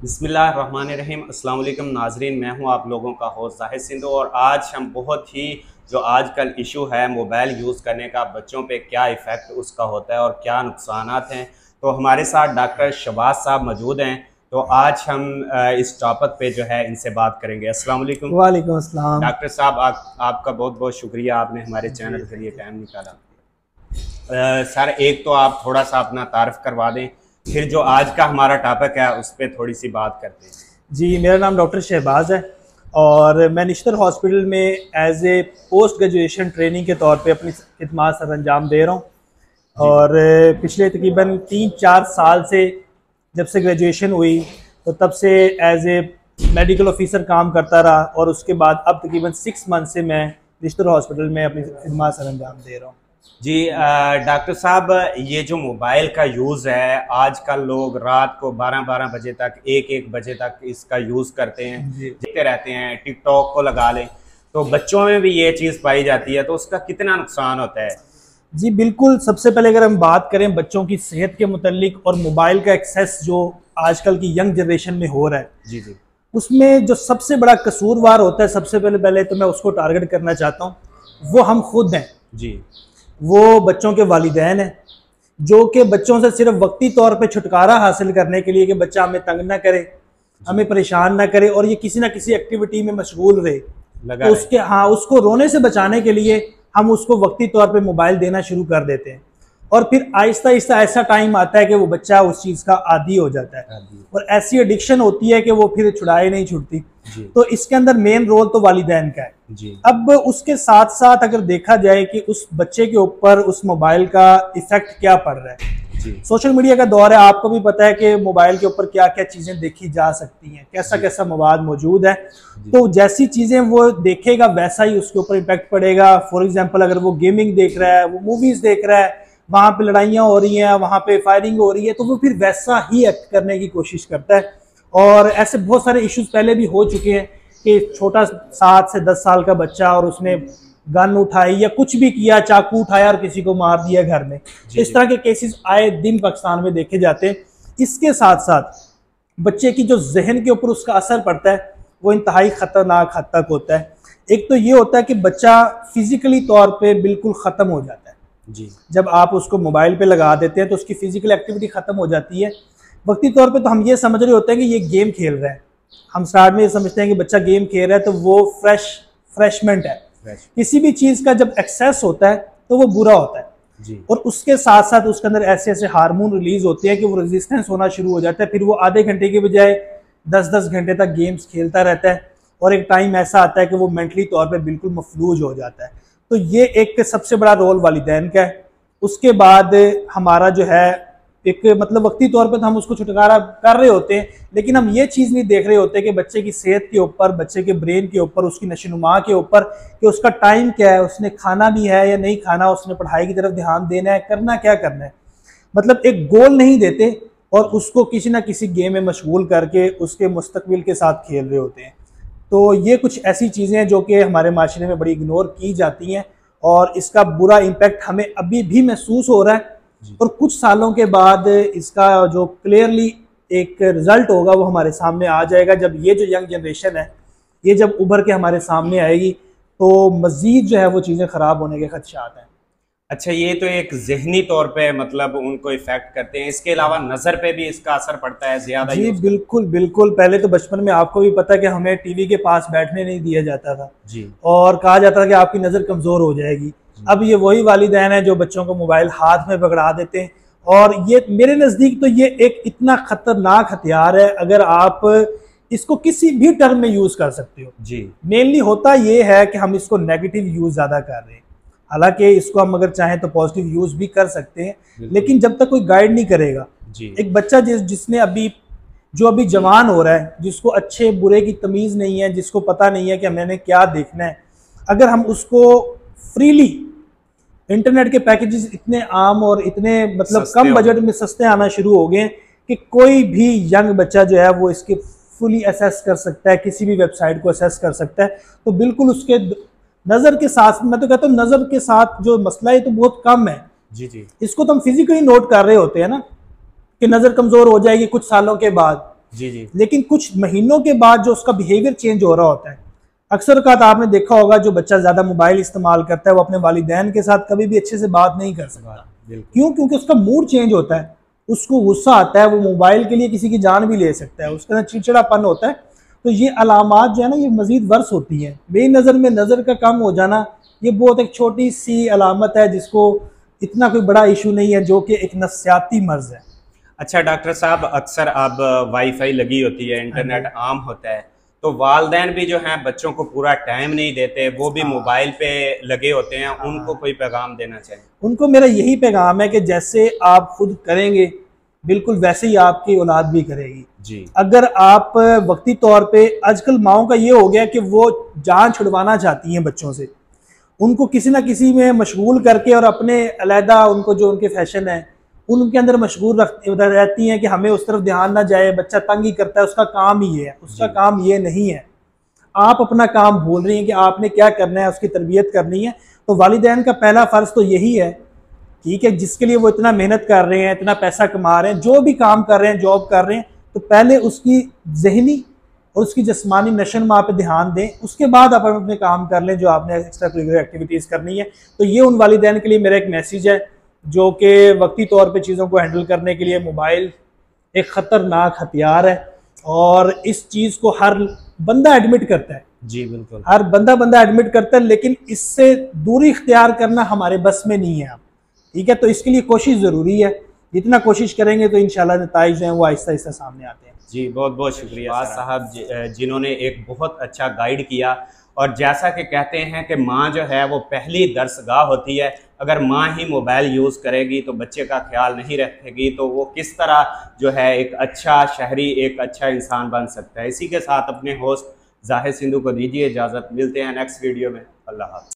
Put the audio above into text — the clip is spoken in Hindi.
बिस्मिल्लाहिर्रहमानिर्रहीम। अस्सलाम वालेकुम नाजरीन, मैं हूं आप लोगों का होस्ट जाहिद सिंधु और आज हम बहुत ही जो आजकल इशू है मोबाइल यूज़ करने का, बच्चों पे क्या इफ़ेक्ट उसका होता है और क्या नुकसानात हैं, तो हमारे साथ डॉक्टर शहबाज साहब मौजूद हैं। तो आज हम इस टॉपिक पे जो है इनसे बात करेंगे। अस्सलाम वालेकुम। वालेकुम अस्सलाम। डॉक्टर साहब आपका बहुत बहुत शुक्रिया, आपने हमारे चैनल के लिए टाइम निकाला। सर, एक तो आप थोड़ा सा अपना तारफ़ करवा दें, फिर जो आज का हमारा टॉपिक है उस पर थोड़ी सी बात करते हैं। जी, मेरा नाम डॉक्टर शहबाज है और मैं नेशनल हॉस्पिटल में as a post graduation training के तौर पे अपनी खिदमत सर अंजाम दे रहा हूँ। और पिछले तकरीबन 3-4 साल से जब से ग्रेजुएशन हुई तो तब से एज ए मेडिकल ऑफिसर काम करता रहा और उसके बाद अब तकरीबन 6 मंथ से मैं नेशनल हॉस्पिटल में अपनी खिदमत सर अंजाम दे रहा हूँ। जी डॉक्टर साहब, ये जो मोबाइल का यूज़ है, आजकल लोग रात को 12-12 बजे तक, 1-1 बजे तक इसका यूज़ करते हैं, देखते रहते हैं। टिकटॉक को लगा लें तो बच्चों में भी ये चीज़ पाई जाती है, तो उसका कितना नुकसान होता है? जी बिल्कुल। सबसे पहले अगर हम बात करें बच्चों की सेहत के मुतल्लिक और मोबाइल का एक्सेस जो आजकल की यंग जनरेशन में हो रहा है, जी जी, उसमें जो सबसे बड़ा कसूरवार होता है, सबसे पहले तो मैं उसको टारगेट करना चाहता हूँ, वो हम खुद हैं। जी, वो बच्चों के वालिदैन हैं जो कि बच्चों से सिर्फ वक्ती तौर पे छुटकारा हासिल करने के लिए कि बच्चा हमें तंग ना करे, हमें परेशान ना करे और ये किसी ना किसी एक्टिविटी में मशगूल रहे, तो उसको रोने से बचाने के लिए हम उसको वक्ती तौर पे मोबाइल देना शुरू कर देते हैं और फिर आहिस्ता आहिस्ता ऐसा टाइम आता है कि वो बच्चा उस चीज़ का आदी हो जाता है और ऐसी एडिक्शन होती है कि वो फिर छुड़ाए नहीं छूटती। तो इसके अंदर मेन रोल तो वालिदैन का है। अब उसके साथ साथ अगर देखा जाए कि उस बच्चे के ऊपर उस मोबाइल का इफेक्ट क्या पड़ रहा है, सोशल मीडिया का दौर है, आपको भी पता है कि मोबाइल के ऊपर क्या क्या चीज़ें देखी जा सकती हैं, कैसा कैसा मवाद मौजूद है। तो जैसी चीज़ें वो देखेगा वैसा ही उसके ऊपर इम्पैक्ट पड़ेगा। फॉर एग्जांपल, अगर वो गेमिंग देख रहा है, वो मूवीज़ देख रहा है, वहाँ पे लड़ाइयाँ हो रही हैं, वहाँ पे फायरिंग हो रही है, तो वो फिर वैसा ही एक्ट करने की कोशिश करता है। और ऐसे बहुत सारे इश्यूज पहले भी हो चुके हैं कि छोटा 7 से 10 साल का बच्चा और उसने गन उठाई या कुछ भी किया, चाकू उठाया और किसी को मार दिया घर में। इस तरह के केसेस आए दिन पाकिस्तान में देखे जाते हैं। इसके साथ साथ बच्चे की जो जहन के ऊपर उसका असर पड़ता है वो इंतहाई खतरनाक हद तक होता है। एक तो ये होता है कि बच्चा फिजिकली तौर पे बिल्कुल ख़त्म हो जाता है। जी, जब आप उसको मोबाइल पे लगा देते हैं तो उसकी फिजिकल एक्टिविटी ख़त्म हो जाती है। वक्ती तौर पे तो हम ये समझ रहे होते हैं कि ये गेम खेल रहा है, हम स्टार्ट में ये समझते हैं कि बच्चा गेम खेल रहा है तो वो फ्रेशमेंट है। किसी भी चीज़ का जब एक्सेस होता है तो वो बुरा होता है जी। और उसके साथ साथ उसके अंदर ऐसे ऐसे हार्मोन रिलीज होते हैं कि वो रेजिस्टेंस होना शुरू हो जाता है। फिर वो आधे घंटे के बजाय 10-10 घंटे तक गेम्स खेलता रहता है और एक टाइम ऐसा आता है कि वो मेंटली तौर पे बिल्कुल मफलूज हो जाता है। तो ये एक सबसे बड़ा रोल वालिदैन का है। उसके बाद हमारा जो है एक मतलब वक्ती तौर पे तो हम उसको छुटकारा कर रहे होते हैं, लेकिन हम ये चीज़ नहीं देख रहे होते कि बच्चे की सेहत के ऊपर, बच्चे के ब्रेन के ऊपर, उसकी नशोनुमा के ऊपर कि उसका टाइम क्या है, उसने खाना भी है या नहीं खाना, उसने पढ़ाई की तरफ ध्यान देना है, करना क्या करना है। मतलब एक गोल नहीं देते और उसको किसी ना किसी गेम में मशगूल करके उसके मुस्तकबिल के साथ खेल रहे होते हैं। तो ये कुछ ऐसी चीज़ें हैं जो कि हमारे माशरे में बड़ी इग्नोर की जाती हैं और इसका बुरा इम्पैक्ट हमें अभी भी महसूस हो रहा है और कुछ सालों के बाद इसका जो क्लियरली एक रिजल्ट होगा वो हमारे सामने आ जाएगा। जब ये जो यंग जनरेशन है ये जब उभर के हमारे सामने आएगी तो मज़ीद जो है वो चीज़ें ख़राब होने के खदशात हैं। अच्छा, ये तो एक जहनी तौर पे मतलब उनको इफेक्ट करते हैं, इसके अलावा नज़र पे भी इसका असर पड़ता है ज़्यादा? जी बिल्कुल बिल्कुल। पहले तो बचपन में आपको भी पता है कि हमें टीवी के पास बैठने नहीं दिया जाता था जी, और कहा जाता था कि आपकी नज़र कमज़ोर हो जाएगी। अब ये वही वालिदैन है जो बच्चों को मोबाइल हाथ में पकड़ा देते हैं और ये मेरे नज़दीक तो ये एक इतना ख़तरनाक हथियार है। अगर आप इसको किसी भी टर्म में यूज़ कर सकते हो जी। मेनली होता ये है कि हम इसको नेगेटिव यूज़ ज़्यादा कर रहे हैं, हालांकि इसको हम अगर चाहें तो पॉजिटिव यूज़ भी कर सकते हैं, लेकिन जब तक कोई गाइड नहीं करेगा जी। एक बच्चा जिसने अभी जवान हो रहा है, जिसको अच्छे बुरे की तमीज़ नहीं है, जिसको पता नहीं है कि मैंने क्या देखना है, अगर हम उसको फ्रीली इंटरनेट के पैकेजेस इतने आम और इतने मतलब कम बजट में सस्ते आना शुरू हो गए कि कोई भी यंग बच्चा जो है वो इसके फुली असेस कर सकता है, किसी भी वेबसाइट को असेस कर सकता है। तो बिल्कुल उसके नज़र के साथ, मैं तो कहता हूँ नज़र के साथ जो मसला है तो बहुत कम है जी जी। इसको तो हम फिजिकली नोट कर रहे होते हैं ना कि नज़र कमज़ोर हो जाएगी कुछ सालों के बाद, जी जी। लेकिन कुछ महीनों के बाद जो उसका बिहेवियर चेंज हो रहा होता है, अक्सर औक़ात आपने देखा होगा जो बच्चा ज़्यादा मोबाइल इस्तेमाल करता है वो अपने वालिदैन के साथ कभी भी अच्छे से बात नहीं कर सकता। क्यों? क्योंकि उसका मूड चेंज होता है, उसको गुस्सा आता है, वो मोबाइल के लिए किसी की जान भी ले सकता है, उसके अंदर चिड़चिड़ापन होता है। तो ये अलामात जो है ना, ये मजीद वर्स होती हैं। मेरी नज़र में नज़र का कम हो जाना ये बहुत एक छोटी सी अलामत है, जिसको इतना कोई बड़ा इशू नहीं है, जो कि एक नफ्सियाती मर्ज है। अच्छा डॉक्टर साहब, अक्सर अब वाईफाई लगी होती है, इंटरनेट आम होता है, तो वालदैन भी जो हैं बच्चों को पूरा टाइम नहीं देते, वो भी मोबाइल पे लगे होते हैं, उनको कोई पैगाम देना चाहिए? उनको मेरा यही पैगाम है कि जैसे आप खुद करेंगे बिल्कुल वैसे ही आपकी औलाद भी करेगी जी। अगर आप वक्ती तौर पे, आजकल माओं का ये हो गया कि वो जान छुड़वाना चाहती हैं बच्चों से, उनको किसी ना किसी में मशगूल करके और अपने अलहदा उनको जो उनके फैशन है उनके अंदर मशगूल रहती हैं कि हमें उस तरफ ध्यान ना जाए, बच्चा तंग ही करता है, उसका काम ही है, उसका काम ये नहीं है। आप अपना काम भूल रही हैं कि आपने क्या करना है, उसकी तरबियत करनी है। तो वालिदैन का पहला फ़र्ज़ तो यही है, ठीक है, जिसके लिए वो इतना मेहनत कर रहे हैं, इतना पैसा कमा रहे हैं, जो भी काम कर रहे हैं, जॉब कर रहे हैं, तो पहले उसकी जहनी और उसकी जिस्मानी नशोनुमा पे ध्यान दें, उसके बाद आप अपने काम कर लें जो आपने एक्स्ट्रा करिकुलर एक्टिविटीज़ करनी है। तो ये उन वालिदैन के लिए मेरा एक मैसेज है जो कि वक्ती तौर पे चीज़ों को हैंडल करने के लिए मोबाइल एक ख़तरनाक हथियार है, और इस चीज़ को हर बंदा एडमिट करता है। जी बिल्कुल, हर बंदा एडमिट करता है, लेकिन इससे दूरी इख्तियार करना हमारे बस में नहीं है। ठीक है, तो इसके लिए कोशिश ज़रूरी है, जितना कोशिश करेंगे तो इंशाल्लाह नताइज जो हैं वो आहिस्ता आहिस्ता सामने आते हैं। जी बहुत बहुत शुक्रिया साहब जिन्होंने एक बहुत अच्छा गाइड किया। और जैसा कि कहते हैं कि माँ जो है वो पहली दरसगाह होती है, अगर माँ ही मोबाइल यूज़ करेगी तो बच्चे का ख्याल नहीं रखेगी तो वो किस तरह जो है एक अच्छा शहरी, एक अच्छा इंसान बन सकता है। इसी के साथ अपने होस्ट जाहिद सिंधु को दीजिए इजाज़त, मिलते हैं नेक्स्ट वीडियो में। अल्लाह हाफ़िज़।